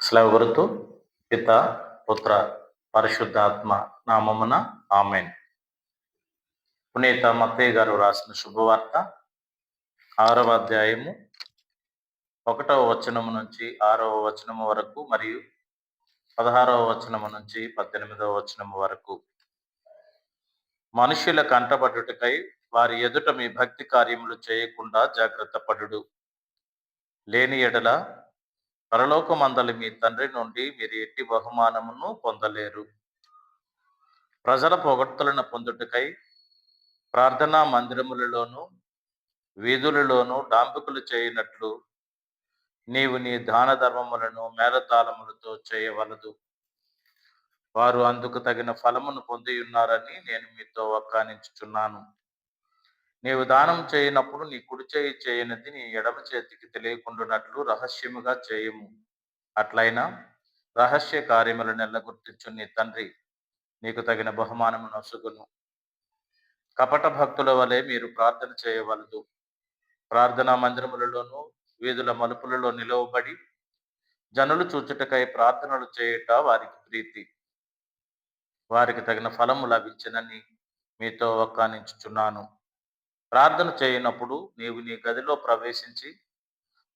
స్లవగురుతు పిత పుత్ర పరిశుద్ధాత్మ నామమున ఆమెన్. పునీత మత్తయ్య గారు రాసిన శుభవార్త 6వ అధ్యాయము 1వ వచనము నుంచి 6వ వచనము వరకు మరియు 16వ వచనము నుంచి 18వ వచనము వరకు. మనుష్యుల కంటబడుటకై వారి ఎదుట మీ భక్తి కార్యములు చేయకుండా జాగ్రత్త పడుడు. లేని ఎడల పరలోకమందలి మీ తండ్రి నుండి మీరు ఎట్టి బహుమానమును పొందలేరు. ప్రజల పొగడ్తలను పొందుటకై ప్రార్థనా మందిరములలోను వీధులలోను డాంబికులు చేయనట్లు నీవు నీ దాన ధర్మములను మేళతాళములతో చేయవలదు. వారు అందుకు తగిన ఫలమును పొంది ఉన్నారని నేను మీతో వక్కానించుచున్నాను. నీవు దానం చేయనప్పుడు నీ కుడి చేయి చేయనిది నీ ఎడమ చేతికి తెలియకుండానట్లు రహస్యముగా చేయము. అట్లయినా రహస్య కార్యములను ఎల్లగుర్తించు నీ తండ్రి నీకు తగిన బహుమానము నొసగును. కపట భక్తుల వలె మీరు ప్రార్థన చేయవలదు. ప్రార్థనా మందిరములలోను వీధుల మలుపులలో నిలవబడి జనులు చూచుటకై ప్రార్థనలు చేయుట వారికి ప్రీతి. వారికి తగిన ఫలము లభించినని మీతో వక్కానించుచున్నాను. ప్రార్థన చేయనప్పుడు నీవు నీ గదిలో ప్రవేశించి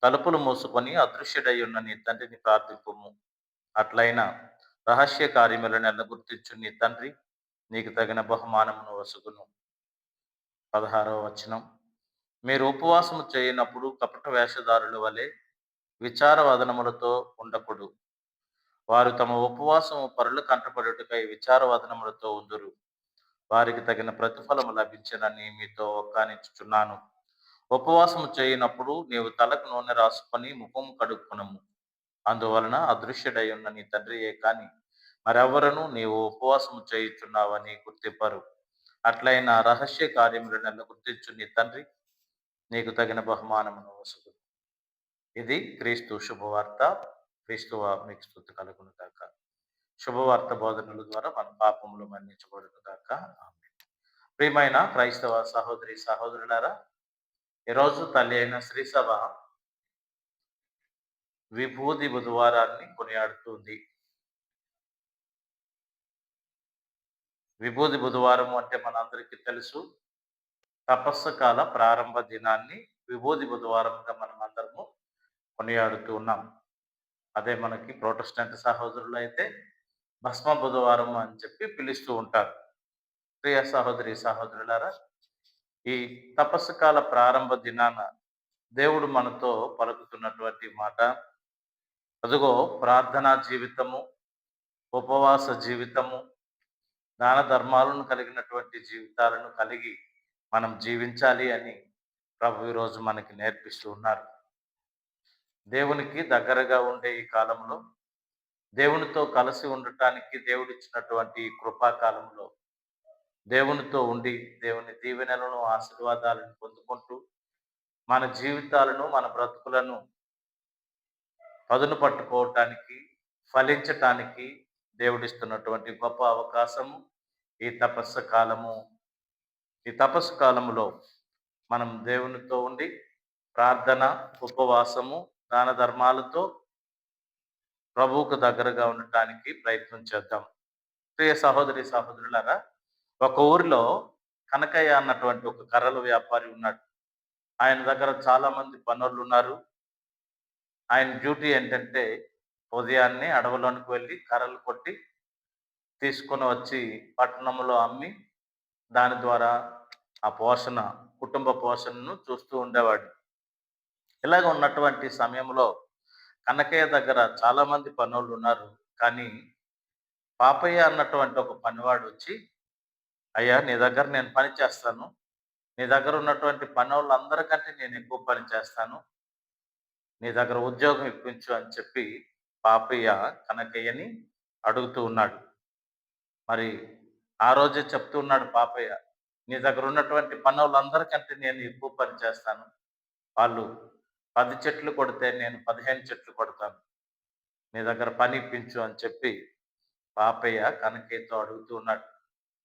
తలుపులు మూసుకొని అదృశ్యుడై ఉన్న నీ తండ్రిని ప్రార్థింపుము. అట్లయినా రహస్య కార్యములను ఎల్లగుర్తించు నీ తండ్రి నీకు తగిన బహుమానమును వసుగును. 16వ వచనం. మీరు ఉపవాసము చేయనప్పుడు కపట వేషధారుల వలె విచారవదనములతో ఉండకుడు. వారు తమ ఉపవాసము పరుల కంటపడుటకై విచారవదనములతో ఉందురు. వారికి తగిన ప్రతిఫలము లభించనని మీతో వక్కానించుచున్నాను. ఉపవాసము చేయనప్పుడు నీవు తలకు నూనె రాసుకొని ముఖము కడుక్కునము. అందువలన అదృశ్యుడై ఉన్న నీ తండ్రియే కాని మరెవ్వరూ నీవు ఉపవాసము చేయుచున్నావని గుర్తింపరు. అట్లయినా రహస్య కార్యములను గుర్తించు నీ తండ్రి నీకు తగిన బహుమానమును వసుగు. ఇది క్రీస్తు శుభవార్త. క్రీస్తువ మీకు స్తుతి కలుగును గాక. శుభవార్త బోధనల ద్వారా మన పాపములు మన్నించబడును గాక. ఆమేన్. ప్రియమైన క్రైస్తవ సహోదరి సహోదరులారా, ఈరోజు తల్లి అయిన శ్రీసభ విభూది బుధవారాన్ని కొనియాడుతుంది. విభూది బుధవారం అంటే మనందరికీ తెలుసు. తపస్సు కాల ప్రారంభ దినాన్ని విభూది బుధవారంగా మనం అందరము కొనియాడుతూ ఉన్నాం. అదే మనకి ప్రొటెస్టెంట్ సహోదరులు అయితే భస్మ బుధవారం అని చెప్పి పిలుస్తూ ఉంటారు. ప్రియ సహోదరి సహోదరులారా, ఈ తపస్సు కాల ప్రారంభ దినాన దేవుడు మనతో పలుకుతున్నటువంటి మాట, అదుగో ప్రార్థనా జీవితము, ఉపవాస జీవితము, దాన ధర్మాలను కలిగినటువంటి జీవితాలను కలిగి మనం జీవించాలి అని ప్రభు ఈరోజు మనకి నేర్పిస్తూ ఉన్నారు. దేవునికి దగ్గరగా ఉండే ఈ కాలంలో, దేవునితో కలిసి ఉండటానికి దేవుడిచ్చినటువంటి కృపాకాలంలో దేవునితో ఉండి దేవుని దీవెనలను ఆశీర్వాదాలను పొందుకుంటూ మన జీవితాలను మన బ్రతుకులను పదును పట్టుకోవటానికి ఫలించటానికి దేవుడిస్తున్నటువంటి గొప్ప అవకాశము ఈ తపస్సు కాలము. ఈ తపస్సు కాలములో మనం దేవునితో ఉండి ప్రార్థన, ఉపవాసము, దాన ధర్మాలతో ప్రభువుకు దగ్గరగా ఉండటానికి ప్రయత్నం చేద్దాం. ప్రియ సహోదరి సహోదరులారా, ఒక ఊరిలో కనకయ్య అన్నటువంటి ఒక కర్రల వ్యాపారి ఉన్నాడు. ఆయన దగ్గర చాలా మంది పనులు ఉన్నారు. ఆయన డ్యూటీ ఏంటంటే ఉదయాన్నే అడవిలోనికి వెళ్ళి కర్రలు కొట్టి తీసుకొని వచ్చి పట్టణంలో అమ్మి దాని ద్వారా ఆ కుటుంబ పోషణను చూస్తూ ఉండేవాడు. ఇలాగ ఉన్నటువంటి సమయంలో కనకయ్య దగ్గర చాలా మంది పనులు ఉన్నారు. కానీ పాపయ్య అన్నటువంటి ఒక పనివాడు వచ్చి, అయ్యా నీ దగ్గర నేను పని చేస్తాను, నీ దగ్గర ఉన్నటువంటి పనోళ్ళందరికంటే నేను ఎక్కువ పని చేస్తాను, నీ దగ్గర ఉద్యోగం ఇప్పించు అని చెప్పి పాపయ్య కనకయ్యని అడుగుతూ ఉన్నాడు. మరి ఆ రోజే చెప్తూ ఉన్నాడు పాపయ్య, నీ దగ్గర ఉన్నటువంటి పనోళ్ళందరికంటే నేను ఎక్కువ పని చేస్తాను. వాళ్ళు 10 చెట్లు కొడితే నేను 15 చెట్లు కొడతాను. నీ దగ్గర పని ఇప్పించు అని చెప్పి పాపయ్య కనకయ్యతో అడుగుతూ ఉన్నాడు.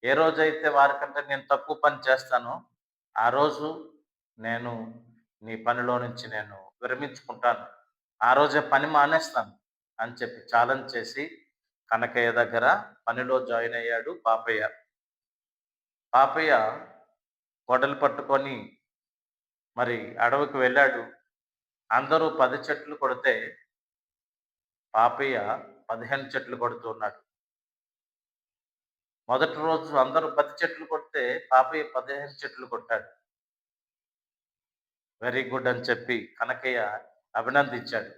ఏ రోజైతే వారికంటే నేను తక్కువ పని చేస్తానో ఆ రోజు నేను నీ పనిలో నుంచి నేను విరమించుకుంటాను. ఆ రోజే పని మానేస్తాను. అని చెప్పి ఛాలెంజ్ చేసి కనకయ్య దగ్గర పనిలో జాయిన్ అయ్యాడు పాపయ్య. పాపయ్య గొడ్డలి పట్టుకొని మరి అడవికి వెళ్ళాడు. అందరూ 10 చెట్లు కొడితే పాపయ్య 15 చెట్లు కొడుతూ ఉన్నాడు. మొదటి రోజు అందరూ 10 చెట్లు కొడితే పాపయ్య 15 చెట్లు కొట్టాడు. వెరీ గుడ్ అని చెప్పి కనకయ్య అభినందించాడు.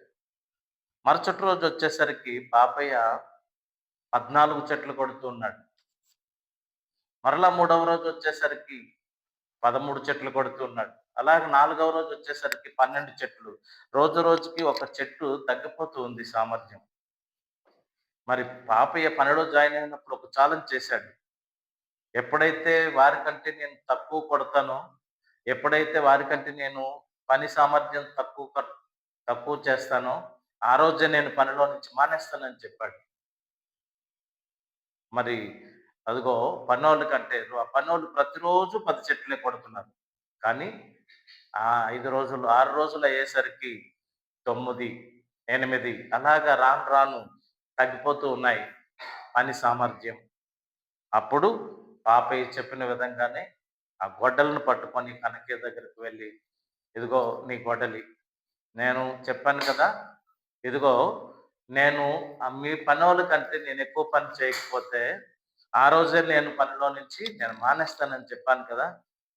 మరుసటి రోజు వచ్చేసరికి పాపయ్య 14 చెట్లు కొడుతూ ఉన్నాడు. మరలా మూడవ రోజు వచ్చేసరికి 13 చెట్లు కొడుతూ ఉన్నాడు. అలాగే నాలుగవ రోజు వచ్చేసరికి 12 చెట్లు. రోజు రోజుకి ఒక చెట్టు తగ్గిపోతూ ఉంది సామర్థ్యం. మరి పాపయ్య పనిలో జాయిన్ అయినప్పుడు ఒక ఛాలెంజ్ చేశాడు. ఎప్పుడైతే వారికంటే నేను తక్కువ కొడతానో, ఎప్పుడైతే వారికంటే నేను పని సామర్థ్యం తక్కువ చేస్తానో, ఆ రోజే నేను పనిలో నుంచి మానేస్తానని చెప్పాడు. మరి అదిగో పనోళ్ళ కంటే పనోళ్ళు ప్రతిరోజు 10 చెట్లే కొడుతున్నారు. కానీ 5 రోజులు, 6 రోజులు అయ్యేసరికి 9, 8 అలాగా రాను రాను తగ్గిపోతూ ఉన్నాయి పని సామర్థ్యం. అప్పుడు పాపయ్య చెప్పిన విధంగానే ఆ గొడ్డలను పట్టుకొని కనకయ్య దగ్గరికి వెళ్ళి, "ఇదిగో నీ గొడ్డలి. నేను చెప్పాను కదా! ఇదిగో నేను మీ పనోళ్ళ కంటే నేను ఎక్కువ పని చేయకపోతే, ఆ రోజే నేను పనిలో నుంచి నేను మానేస్తానని చెప్పాను కదా!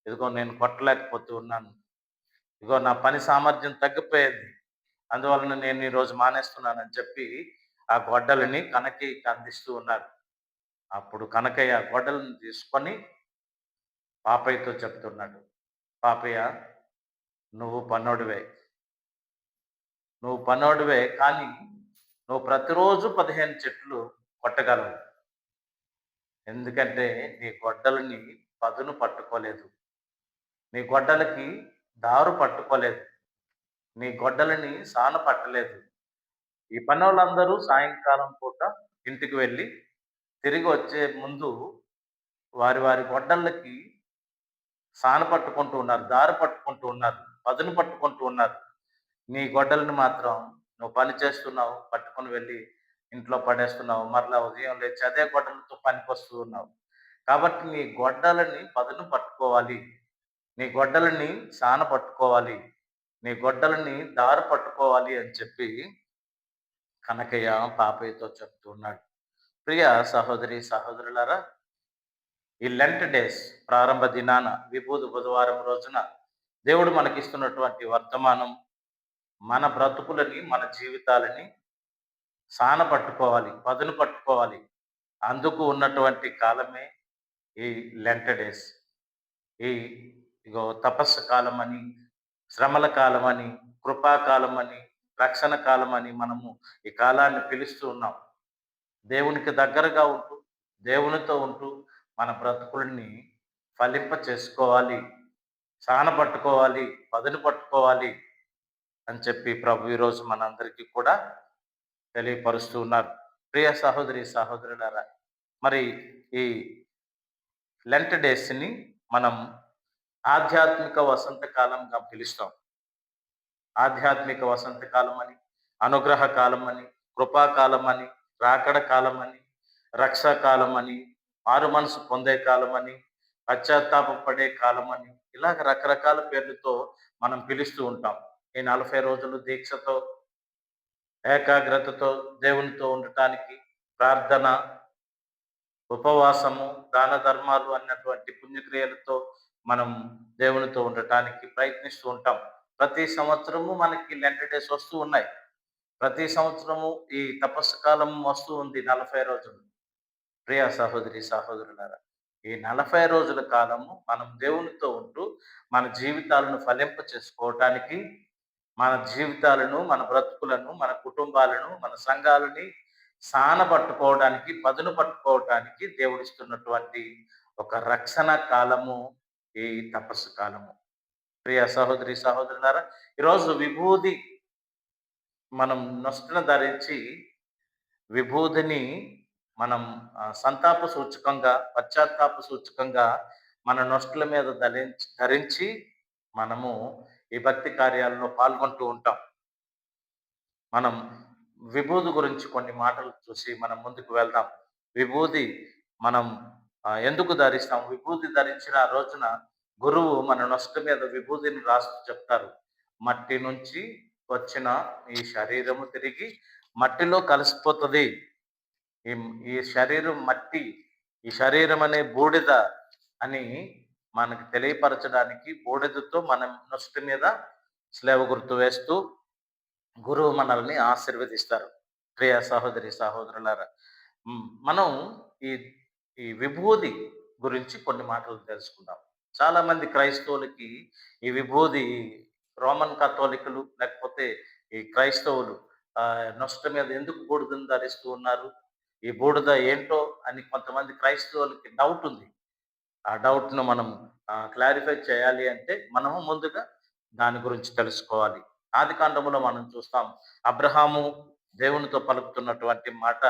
ఇదిగో నేను కొట్టలేకపోతూ ఉన్నాను. ఇదిగో నా పని సామర్థ్యం తగ్గిపోయింది. అందువలన నేను ఈరోజు మానేస్తున్నానని" చెప్పి ఆ గొడ్డలిని కనకయ్యకి అందిస్తూ ఉన్నారు. అప్పుడు కనకయ్య గొడ్డలిని తీసుకొని పాపయ్యతో చెప్తున్నాడు. "పాపయ్య, నువ్వు పనోడివే. నువ్వు పనోడివే కానీ నువ్వు ప్రతిరోజు 15 చెట్లు కొట్టగలవు. ఎందుకంటే నీ గొడ్డలిని పదును పట్టుకోలేదు. నీ గొడ్డలికి దారు పట్టుకోలేదు. నీ గొడ్డలిని సాన పట్టలేదు. ఈ పనోళ్ళందరూ సాయంకాలం పూట ఇంటికి వెళ్ళి తిరిగి వచ్చే ముందు వారి వారి గొడ్డళ్ళకి సాన పట్టుకుంటూ ఉన్నారు. దారి పట్టుకుంటూ ఉన్నారు. పదును పట్టుకుంటూ ఉన్నారు. నీ గొడ్డలిని మాత్రం నువ్వు పని చేస్తున్నావు. పట్టుకొని వెళ్ళి ఇంట్లో పడేస్తున్నావు. మరలా ఉదయం లేచి అదే గొడ్డలితో పనికొస్తూ ఉన్నావు. కాబట్టి నీ గొడ్డలిని పదును పట్టుకోవాలి. నీ గొడ్డలిని సాన పట్టుకోవాలి. నీ గొడ్డలిని దారి పట్టుకోవాలి" అని చెప్పి కనకయ్య పాపయ్యతో చెప్తూ ఉన్నాడు. ప్రియ సహోదరి, సహోదరులారా, ఈ లెంట్ డేస్ ప్రారంభ దినాన విభూది బుధవారం రోజున దేవుడు మనకిస్తున్నటువంటి వర్తమానం మన బ్రతుకులని, మన జీవితాలని సాన పట్టుకోవాలి, పదును పట్టుకోవాలి. అందుకు ఉన్నటువంటి కాలమే ఈ లెంట్ డేస్. ఈ తపస్సు కాలమని, శ్రమల కాలమని, కృపాకాలమని, రక్షణ కాలమని మనము ఈ కాలాన్ని పిలుస్తూ ఉన్నాం. దేవునికి దగ్గరగా ఉంటూ, దేవునితో ఉంటూ మన బ్రతుకుల్ని ఫలింప చేసుకోవాలి, సానపట్టుకోవాలి, పదును పట్టుకోవాలి అని చెప్పి ప్రభు ఈరోజు మనందరికీ కూడా తెలియపరుస్తూ ఉన్నారు. ప్రియ సహోదరి, సహోదరులారా, మరి ఈ లెంట్ డేస్‌ని మనం ఆధ్యాత్మిక వసంతకాలంగా పిలుస్తాం. ఆధ్యాత్మిక వసంతకాలమని, అనుగ్రహ కాలమని, కృపాకాలమని, రాకడ కాలమని, రక్షా కాలమని, మారు మనసు పొందే కాలమని, పశ్చాత్తాపపడే కాలమని, ఇలాగ రకరకాల పేర్లతో మనం పిలుస్తూ ఉంటాం. ఈ 40 రోజులు దీక్షతో, ఏకాగ్రతతో దేవునితో ఉండటానికి ప్రార్థన, ఉపవాసము, దాన ధర్మాలు అన్నటువంటి పుణ్యక్రియలతో మనం దేవునితో ఉండటానికి ప్రయత్నిస్తూ ఉంటాం. ప్రతి సంవత్సరము మనకి లెంట్ డేస్ వస్తూ ఉన్నాయి. ప్రతి సంవత్సరము ఈ తపస్సు కాలం వస్తూ ఉంది 40 రోజులు. ప్రియ సహోదరి, సహోదరులారా, ఈ 40 రోజుల కాలము మనం దేవునితో ఉంటూ మన జీవితాలను ఫలింప చేసుకోవటానికి, మన జీవితాలను, మన బ్రతుకులను, మన కుటుంబాలను, మన సంఘాలని సానపట్టుకోవడానికి, పదును పట్టుకోవటానికి దేవుడిస్తున్నటువంటి ఒక రక్షణ కాలము ఈ తపస్సు కాలము. ప్రియ సహోదరి, సహోదరులారా, ఈరోజు విభూది మనం నొసటన ధరించి విభూదిని మనం సంతాప సూచకంగా, పశ్చాత్తాప సూచకంగా మన నొసటల మీద ధరించి మనము ఈ భక్తి కార్యాల్లో పాల్గొంటూ ఉంటాం. మనం విభూది గురించి కొన్ని మాటలు చూసి మనం ముందుకు వెళ్దాం. విభూది మనం ఎందుకు ధరిస్తాం? విభూది ధరించిన రోజున గురువు మన నొసటి మీద విభూదిని రాస్తూ చెప్తారు. మట్టి నుంచి వచ్చిన ఈ శరీరము తిరిగి మట్టిలో కలిసిపోతది. ఈ ఈ శరీరం మట్టి, ఈ శరీరం అనే బూడిద అని మనకు తెలియపరచడానికి బూడిదతో మనం నొసటి మీద స్లేవ గుర్తు వేస్తూ గురువు మనల్ని ఆశీర్వదిస్తారు. ప్రియ సహోదరి, సహోదరులారా, మనం ఈ ఈ విభూది గురించి కొన్ని మాటలు తెలుసుకుందాం. చాలామంది క్రైస్తవులకి ఈ విభూది రోమన్ కథోలికులు లేకపోతే ఈ క్రైస్తవులు నొసట మీద ఎందుకు బూడిదని ధరిస్తూ ఉన్నారు? ఈ బూడిద ఏంటో అని కొంతమంది క్రైస్తవులకి డౌట్ ఉంది. ఆ డౌట్‌ను మనం క్లారిఫై చేయాలి అంటే మనము ముందుగా దాని గురించి తెలుసుకోవాలి. ఆదికాండములో మనం చూస్తాం. అబ్రహాము దేవునితో పలుకుతున్నటువంటి మాట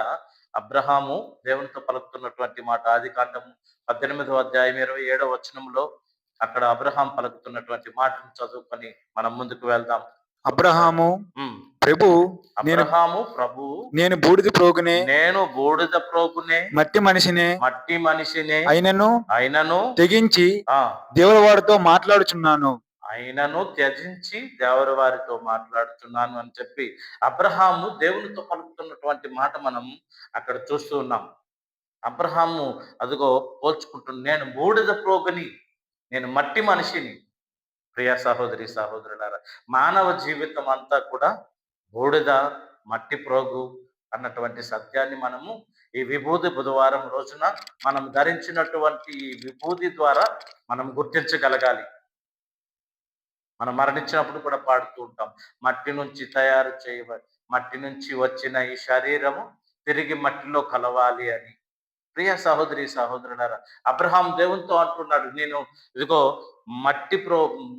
అబ్రహాము దేవునితో పలుకుతున్నటువంటి మాట ఆదికాండము 18వ అధ్యాయం 27వ వచనంలో అక్కడ అబ్రహాం పలుకుతున్నటువంటి మాటను చదువుకొని మనం ముందుకు వెళ్దాం. అబ్రహాము ప్రభు అబ్రహాము ప్రభు నేను బూడిద ప్రోగునే మట్టి మనిషినే అయినను తెగించి దేవుని వారితో మాట్లాడుచున్నాను అని చెప్పి అబ్రహాము దేవునితో పలుకుతున్నటువంటి మాట మనం అక్కడ చూస్తూ ఉన్నాం. అబ్రహాము అదిగో పోల్చుకుంటున్నాను, నేను బూడిద ప్రోగుని, నేను మట్టి మనిషిని. ప్రియ సహోదరి, సహోదరులారా, మానవ జీవితం అంతా కూడా బూడిద, మట్టి ప్రోగు అన్నటువంటి సత్యాన్ని మనము ఈ విభూది బుధవారం రోజున మనం ధరించినటువంటి ఈ విభూది ద్వారా మనం గుర్తించగలగాలి. మనం మరణించినప్పుడు కూడా పాడుతూ ఉంటాం, మట్టి నుంచి తయారు మట్టి నుంచి వచ్చిన ఈ శరీరము తిరిగి మట్టిలో కలవాలి అని. ప్రియ సహోదరి, సహోదరులారా, అబ్రహాం దేవునితో అంటున్నాడు, నేను ఇదిగో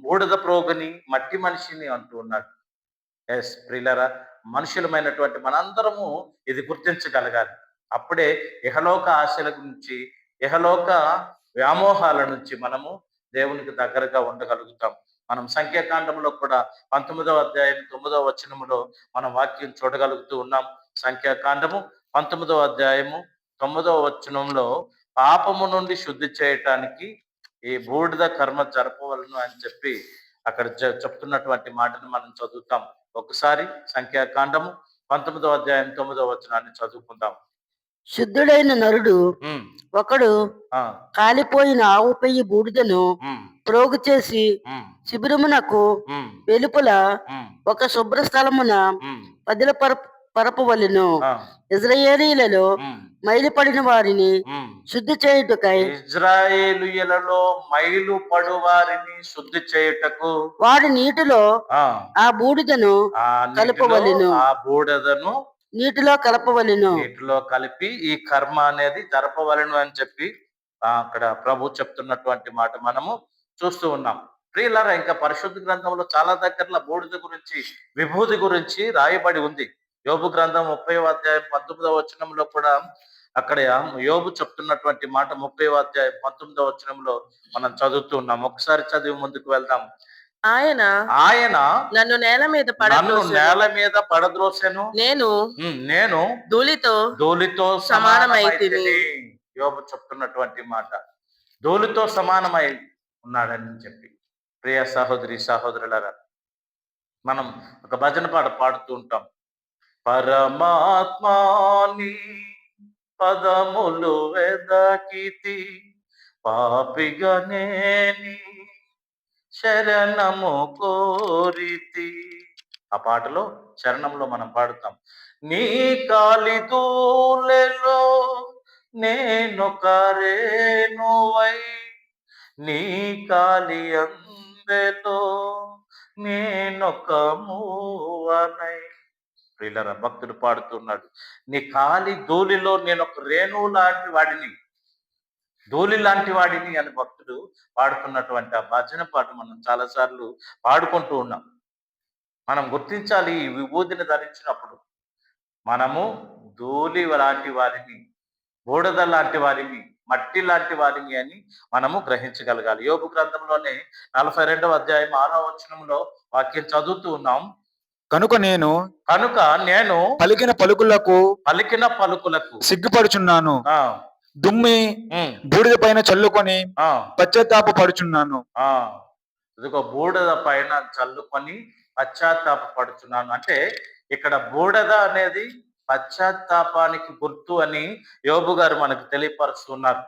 బూడిద ప్రోగుని, మట్టి మనిషిని అంటూ ఉన్నాడు. ఎస్ ప్రియులరా, మనుషులమైనటువంటి మనందరము ఇది గుర్తించగలగాలి. అప్పుడే ఇహలోక ఆశల నుంచి, ఇహలోక వ్యామోహాల నుంచి మనము దేవునికి దగ్గరగా ఉండగలుగుతాం. మనం సంఖ్యాకాండంలో కూడా 19వ అధ్యాయం 9వ వచనములో మనం వాక్యం చూడగలుగుతూ ఉన్నాం. సంఖ్యాకాండము 19వ అధ్యాయము 9వ వచనంలో పాపము నుండి శుద్ధి చేయటానికి ఈ బూడిద కర్మ జరపవలను అని చెప్పి అక్కడ చెప్తున్నటువంటి మాటను మనం చదువుతాం. ఒకసారి సంఖ్యాకాండము 19వ అధ్యాయం 9వ వచనాన్ని చదువుకుందాం. శుద్ధుడైన నరుడు ఒకడు కాలిపోయిన ఆవు పెయ్యి బూడిదను ప్రోగు చేసి శిబిరమునకు వెలుపల ఒక శుభ్ర స్థలమున పదిల పరపవలెను. ఇజ్రాయేలీలలో మైలుపడిన వారిని శుద్ధి చేయుటకై ఇజ్రాయేలీయులలో మైలుపడు వారిని శుద్ధి చేయుటకు వారి నీటిలో ఆ బూడిదను కలపవలెను. ఆ బూడిదను నీటిలో కలిపి ఈ కర్మ అనేది జరపవలను అని చెప్పి అక్కడ ప్రభు చెప్తున్నటువంటి మాట మనము చూస్తూ ఉన్నాం. ప్రియులారా, ఇంకా పరిశుద్ధ గ్రంథంలో చాలా దగ్గరలో బూడిద గురించి, విభూది గురించి రాయబడి ఉంది. యోబు గ్రంథం 30వ అధ్యాయం 19వ వచనంలో కూడా అక్కడ యోబు చెప్తున్నటువంటి మాట 30వ అధ్యాయం 19వ వచనంలో మనం చదువుతూ ఉన్నాం. ఒకసారి చదివి ముందుకు వెళ్దాం. ఆయన నన్ను నేల మీద పడద్రోసెను, నేను ధూళితో సమానమైతిని. యోబు చెప్తున్నటువంటి మాట ధూళితో సమానమై ఉన్నాడని చెప్పి. ప్రియ సహోదరి, సహోదరులారా, మనం ఒక భజన పాట పాడుతూ ఉంటాం. పరమాత్మాని పదములు వెదకితి, పాపిగా నేని శరణము కోరితి. ఆ పాటలో శరణంలో మనం పాడుతాం, నీ కాలి దూలెలో నేనొక రేణువై, నీ కాలి అందెలో నేనొక మూవనై. ప్రియులారా, భక్తుడు పాడుతున్నాడు, నీ కాలి ధూళిలో నేను ఒక రేణువు లాంటి వాడిని, ధూళి లాంటి వాడిని అని భక్తుడు పాడుతున్నటువంటి ఆ భజన పాట మనం చాలాసార్లు పాడుకుంటూ ఉన్నాం. మనం గుర్తించాలి, ఈ విభూతిని ధరించినప్పుడు మనము ధూళి లాంటి వారిని, బూడిద లాంటి వారిని, మట్టి లాంటి వారిని అని మనము గ్రహించగలగాలి. యోబు గ్రంథంలోనే 42వ అధ్యాయం 6వ వచనంలో వాక్యం చదువుతూ ఉన్నాం. కనుక నేను నేను పలికిన పలుకులకు సిగ్గుపడుచున్నాను. దుమ్మి బూడిద పైన చల్లుకొని పశ్చాత్తాప పడుచున్నాను. ఇదిగో బూడిద పైన చల్లుకొని పశ్చాత్తాప పడుచున్నాను అంటే ఇక్కడ బూడిద అనేది పశ్చాత్తాపానికి గుర్తు అని యోబు గారు మనకు తెలియపరుస్తున్నారు.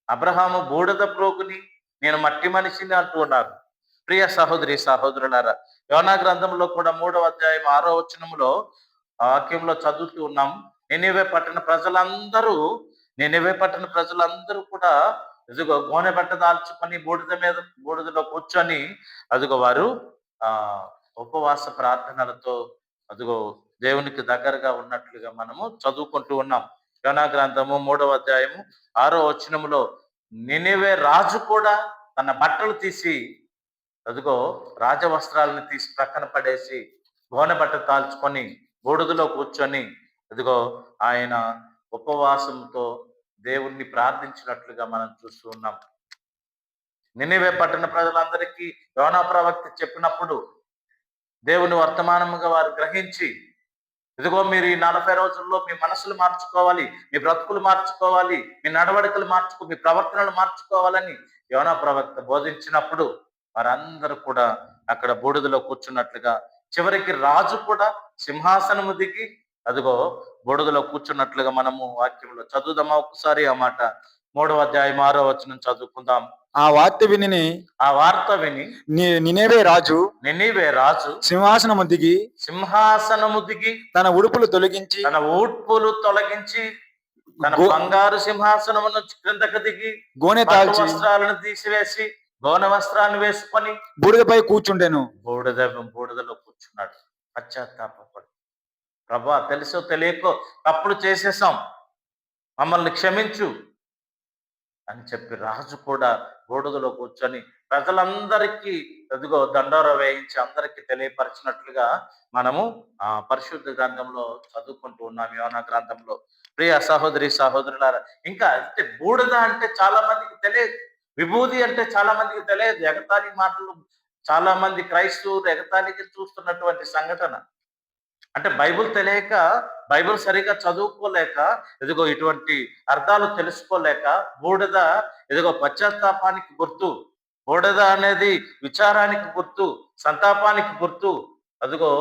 అబ్రహాము బూడిద ప్రోగుని నేను మట్టి మనిషిని అంటూ ఉన్నారు. ప్రియ సహోదరి సహోదరులారా, యోనా గ్రంథంలో కూడా 3వ అధ్యాయం 6వ వచనంలో వాక్యంలో చదువుతూ ఉన్నాం. నినివే పట్టణ ప్రజలందరూ కూడా ఇదిగో గోనె బట్ట దాల్చుకొని బూడిదలో కూర్చొని అదిగో వారు ఉపవాస ప్రార్థనలతో అదిగో దేవునికి దగ్గరగా ఉన్నట్లుగా మనము చదువుకుంటూ ఉన్నాం. యోనా గ్రంథము 3వ అధ్యాయము 6వ వచనములో నినివే రాజు కూడా తన బట్టలు తీసి అదిగో రాజవస్త్రాలను తీసి ప్రక్కన పడేసి గోనె బట్ట తాల్చుకొని బూడిదలో కూర్చొని అదిగో ఆయన ఉపవాసంతో దేవుణ్ణి ప్రార్థించినట్లుగా మనం చూస్తూ ఉన్నాం. నినివే పట్టణ ప్రజలందరికీ యోనా ప్రవక్త చెప్పినప్పుడు దేవుని వర్తమానముగా వారు గ్రహించి ఇదిగో మీరు ఈ 40 రోజుల్లో మీ మనసులు మార్చుకోవాలి, మీ బ్రతుకులు మార్చుకోవాలి, మీ నడవడికలు మీ ప్రవర్తనలు మార్చుకోవాలని యోనా ప్రవక్త బోధించినప్పుడు వారందరూ కూడా అక్కడ బూడిదలో కూర్చున్నట్లుగా, చివరికి రాజు కూడా సింహాసనము దిగి అదిగో బూడిదలో కూర్చున్నట్లుగా మనము వాక్యంలో చదువుదామా ఒకసారి ఆ మాట. 3వ అధ్యాయం 6వ వచనం చదువుకుందాం. ఆ వార్త విని నినివే రాజు సింహాసనము దిగి తన ఉడుపులు తొలగించి తన బంగారు సింహాసనమును క్రిందకు దిగి గోనె వస్త్రాలను తీసివేసి గోనె వస్త్రాన్ని వేసుకొని బూడిదపై కూర్చుండెను. బూడిదలో కూర్చున్నాడు. పశ్చాత్తాపడు, ప్రభా తెలుసో తెలియకో తప్పులు చేసేసాం, మమ్మల్ని క్షమించు అని చెప్పి రాజు కూడా బూడిదలో కూర్చొని ప్రజలందరికీ ఎదుగో దండోర వేయించి అందరికీ తెలియపరిచినట్లుగా మనము పరిశుద్ధ గ్రంథంలో చదువుకుంటూ ఉన్నాం. యోనా గ్రంథంలో. ప్రియ సహోదరి సహోదరులారా, ఇంకా అంటే బూడిద అంటే చాలా మందికి తెలియదు, విభూది అంటే చాలా మందికి తెలియదు. ఎగతాళి మాటలు చాలా మంది క్రైస్తవులు ఎగతాళికి చూస్తున్నటువంటి సంఘటన. అంటే బైబిల్ తెలియక, బైబిల్ సరిగా చదువుకోలేక, ఇదిగో ఇటువంటి అర్థాలు తెలుసుకోలేక బూడిద ఇదిగో పశ్చాత్తాపానికి గుర్తు, బూడిద అనేది విచారానికి గుర్తు, సంతాపానికి గుర్తు, అదిగో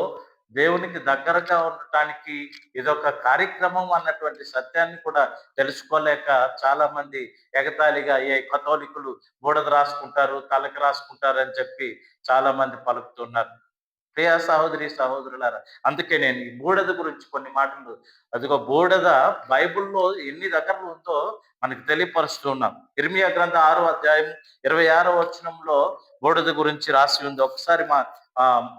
దేవునికి దగ్గరగా ఉండటానికి ఇదొక కార్యక్రమం అన్నటువంటి సత్యాన్ని కూడా తెలుసుకోలేక చాలా మంది ఎగతాళిగా కథోలికులు బూడిద రాసుకుంటారు, తలకి రాసుకుంటారు అని చెప్పి చాలా మంది పలుకుతున్నారు. ప్రియ సహోదరి సహోదరులారా, అందుకే నేను ఈ బూడిద గురించి కొన్ని మాటలు అదిగో బూడిద బైబిల్లో ఎన్ని దగ్గరలు ఉందో మనకి తెలియపరుస్తూ ఉన్నాం. ఇర్మియా గ్రంథం 6వ అధ్యాయం 26వ వచనంలో బూడిద గురించి రాసి ఉంది. ఒకసారి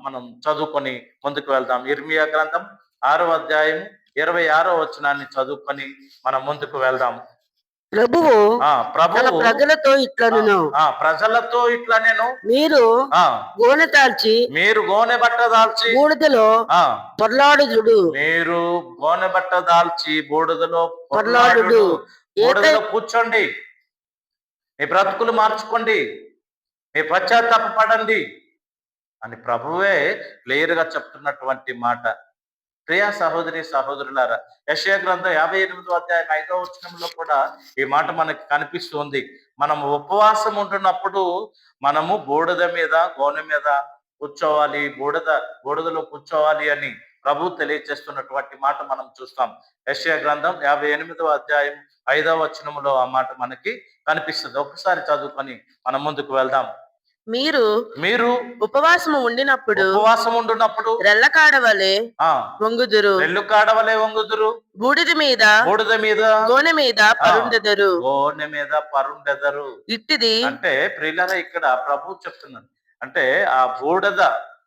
మనం చదువుకొని ముందుకు వెళ్దాం. ఇర్మియా గ్రంథం 6వ అధ్యాయం 26వ వచనాన్ని చదువుకొని మనం ముందుకు వెళ్దాం. ప్రభువు ప్రజలతో ఇట్లా నేను మీరు గోనె బట్ట దాల్చి బూడిదలో పొర్లాడుదుడు, మీరు గోనె బట్ట దాల్చి బూడిదలో పొర్లాడుడు, బూడిదలో కూర్చోండి, మీ బ్రతుకులు మార్చుకోండి, మీ పశ్చాత్తాప పడండి అని ప్రభువే క్లియర్ గా చెప్తున్నటువంటి మాట. ప్రియ సహోదరి సహోదరులారా, యెషయా గ్రంథం 58వ అధ్యాయం 5వ వచనంలో కూడా ఈ మాట మనకి కనిపిస్తుంది. మనం ఉపవాసం ఉంటున్నప్పుడు మనము గోనె మీద కూర్చోవాలి, బూడిదలో కూర్చోవాలి అని ప్రభు తెలియజేస్తున్నటువంటి మాట మనం చూస్తాం. యెషయా గ్రంథం 58వ అధ్యాయం 5వ వచనంలో ఆ మాట మనకి కనిపిస్తుంది. ఒకసారి చదువుకొని మనం ముందుకు వెళ్దాం. మీరు ఉపవాసము ఉండినప్పుడు రెల్లకాడవలే వంగుదురు, బూడిద మీద గోనె మీద పరుండెదరు. ఇట్టిది అంటే ప్రియులారా, ఇక్కడ ప్రభు చెప్తున్నాడు. అంటే ఆ బూడిద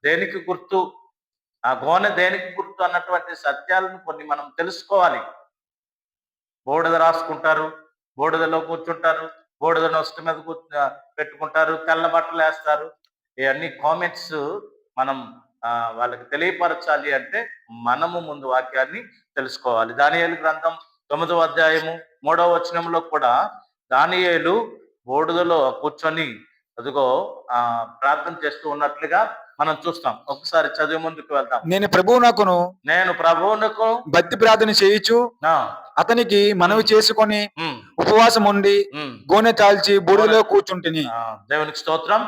దేనికి గుర్తు, ఆ గోనె దేనికి గుర్తు అన్నటువంటి సత్యాలను కొన్ని మనం తెలుసుకోవాలి. బూడిద రాసుకుంటారు, బూడిదలో కూర్చుంటారు, బూడిద నొస్టు మీద పెట్టుకుంటారు, తెల్ల బట్టలు వేస్తారు. ఇవన్నీ కామెంట్స్ మనం వాళ్ళకి తెలియపరచాలి అంటే మనము ముందు వాక్యాన్ని తెలుసుకోవాలి. దానియేలు గ్రంథం 9వ అధ్యాయము 3వ వచనంలో కూడా దానియేలు బూడిదలో కూర్చొని అదిగో ప్రార్థన చేస్తూ ఉన్నట్లుగా మనం చూస్తాం. ఒకసారి చదివి ముందుకు వెళ్దాం. నేను ప్రభువునకు భక్తి ప్రార్థన చేయుచు అతనికి మనవి చేసుకొని ఉపవాసం ఉండి గోనె తాల్చి బూడిదలో కూర్చుంటిని. దేవునికి స్తోత్రం.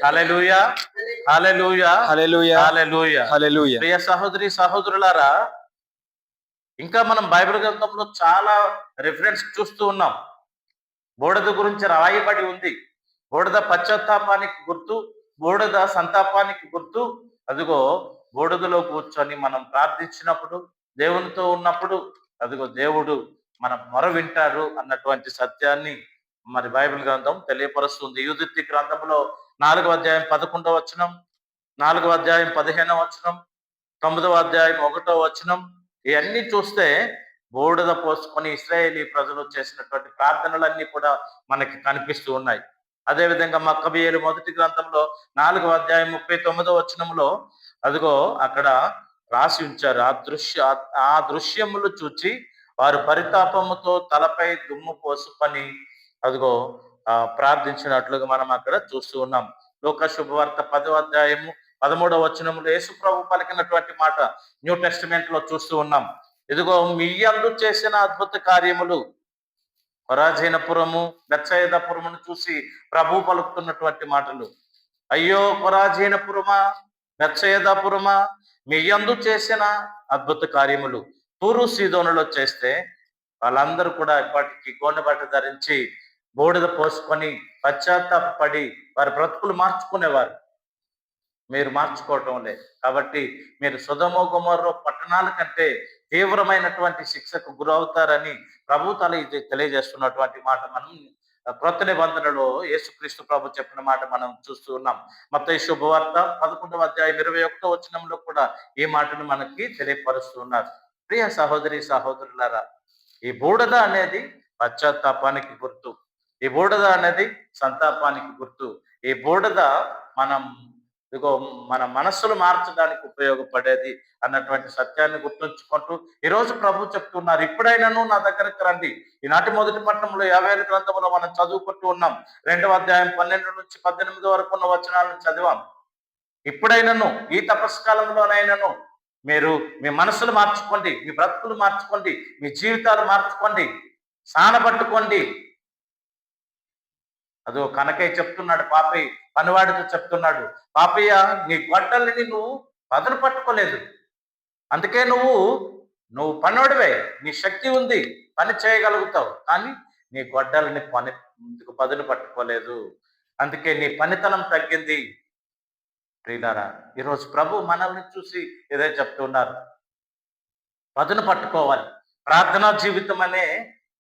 హల్లెలూయా, హల్లెలూయా, హల్లెలూయా, హల్లెలూయా, హల్లెలూయా. ప్రియ సహోదరి సహోదరులారా, ఇంకా మనం బైబిల్ గ్రంథంలో చాలా రిఫరెన్స్ చూస్తూ ఉన్నాం. బూడిద గురించి రాయబడి ఉంది. బూడిద పశ్చాత్తాపానికి గుర్తు, బూడిద సంతాపానికి గుర్తు. అదిగో బూడిదలో కూర్చొని మనం ప్రార్థించినప్పుడు, దేవునితో ఉన్నప్పుడు అదిగో దేవుడు మన మొర వింటాడు అన్నటువంటి సత్యాన్ని మరి బైబిల్ గ్రంథం తెలియపరుస్తుంది. యూదుత్తి గ్రంథంలో 4వ అధ్యాయం 11వ వచనం, 4వ అధ్యాయం 15వ వచనం, 9వ అధ్యాయం 1వ వచనం, ఇవన్నీ చూస్తే బూడిద పోసుకొని ఇశ్రాయేలీ ప్రజలు చేసినటువంటి ప్రార్థనలన్నీ కూడా మనకి కనిపిస్తూ ఉన్నాయి. అదేవిధంగా మక్కబీయులు మొదటి గ్రంథంలో 4వ అధ్యాయం 39వ వచనంలో అదిగో అక్కడ రాసి ఉంచారు. ఆ దృశ్యములు చూచి వారు పరితాపముతో తలపై దుమ్ము పోసుకొని అదిగో ప్రార్థించినట్లుగా మనం అక్కడ చూస్తూ ఉన్నాం. లోక శుభవార్త 10వ అధ్యాయము 13వ వచనంలో యేసు ప్రభు పలికినటువంటి మాట న్యూ టెస్టిమెంట్ లో చూస్తూ ఉన్నాం. ఇదిగో మీ యందు చేసిన అద్భుత కార్యములు, కొరాజీనపురము బెత్సయిదాపురమును చూసి ప్రభు పలుకుతున్నటువంటి మాటలు. అయ్యో కొరాజీనపురమా, బెత్సయిదాపురమా, మీ యందు చేసిన అద్భుత కార్యములు తూరు సీదోనులో చేస్తే వాళ్ళందరూ కూడా ఇప్పటికి గోనెబట్ట ధరించి బూడిద పోసుకొని పశ్చాత్తాపడి వారి బ్రతుకులు మార్చుకునేవారు. మీరు మార్చుకోవటం లేదు. కాబట్టి మీరు సొదొమ గొమొర్రా పట్టణాల కంటే తీవ్రమైనటువంటి శిక్షకు గురవుతారని ప్రభు తెలియజేస్తున్నటువంటి మాట మనం క్రొత్త నిబంధనలో యేసుక్రీస్తు ప్రభు చెప్పిన మాట మనం చూస్తూ ఉన్నాం. మత్తయి శుభవార్త 11వ అధ్యాయం 21వ వచనంలో కూడా ఈ మాటను మనకి తెలియపరుస్తూ ఉన్నారు. ప్రియ సహోదరి సహోదరులారా, ఈ బూడిద అనేది పశ్చాత్తాపానికి గుర్తు. ఈ బూడిద అనేది సంతాపానికి గుర్తు. ఈ బూడిద మన మనస్సులు మార్చడానికి ఉపయోగపడేది అన్నటువంటి సత్యాన్ని గుర్తుంచుకుంటూ ఈరోజు ప్రభు చెప్తున్నారు, ఇప్పుడైనాను నా దగ్గరకు రండి. ఈనాటి మొదటి పట్టణంలో 50 గ్రంథంలో మనం చదువుకుంటూ ఉన్నాం. 2వ అధ్యాయం 12 నుంచి 18 వరకు ఉన్న వచనాలను చదివాం. ఇప్పుడైనాను ఈ తపస్కాలంలోనైనాను మీరు మీ మనసులు మార్చుకోండి, మీ బ్రతుకులు మార్చుకోండి, మీ జీవితాలు మార్చుకోండి, సానబట్టుకోండి. అదో కనకయ్య చెప్తున్నాడు, పాపయ్య పనివాడితో చెప్తున్నాడు, పాపయ్య నీ గొడ్డల్ని నువ్వు పదును పట్టుకోలేదు, అందుకే నువ్వు పనోడివే, నీ శక్తి ఉంది, పని చేయగలుగుతావు, కానీ నీ గొడ్డల్ని పదును పట్టుకోలేదు, అందుకే నీ పనితనం తగ్గింది. ప్రియులారా, ఈరోజు ప్రభు మనల్ని చూసి ఇదే చెప్తున్నారు, పదును పట్టుకోవాలి. ప్రార్థనా జీవితం అనే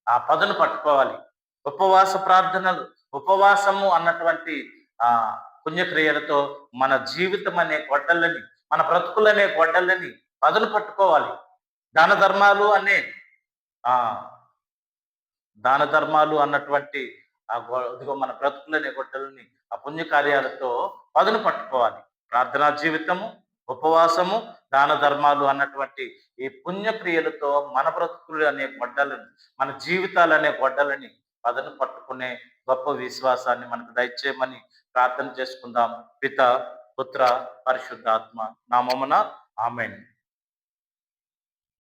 ఆ పదును పట్టుకోవాలి. ఉపవాస ప్రార్థనలు, ఉపవాసము అన్నటువంటి పుణ్యక్రియలతో మన జీవితం అనే గొడ్డలని, మన బ్రతుకులనే గొడ్డలని పదును పట్టుకోవాలి. దాన ధర్మాలు అన్నటువంటి ఇదిగో మన బ్రతుకులనే గొడ్డలని ఆ పుణ్యకార్యాలతో పదును పట్టుకోవాలి. ప్రార్థనా జీవితము, ఉపవాసము, దాన ధర్మాలు అన్నటువంటి ఈ పుణ్యక్రియలతో మన బ్రతుకులు అనే గొడ్డలని, మన జీవితాలు అనే గొడ్డలని పదును పట్టుకునే గొప్ప విశ్వాసాన్ని మనకు దయచేయమని ప్రార్థన చేసుకుందాం. పిత, పుత్ర, పరిశుద్ధాత్మ నామమున ఆమేన్.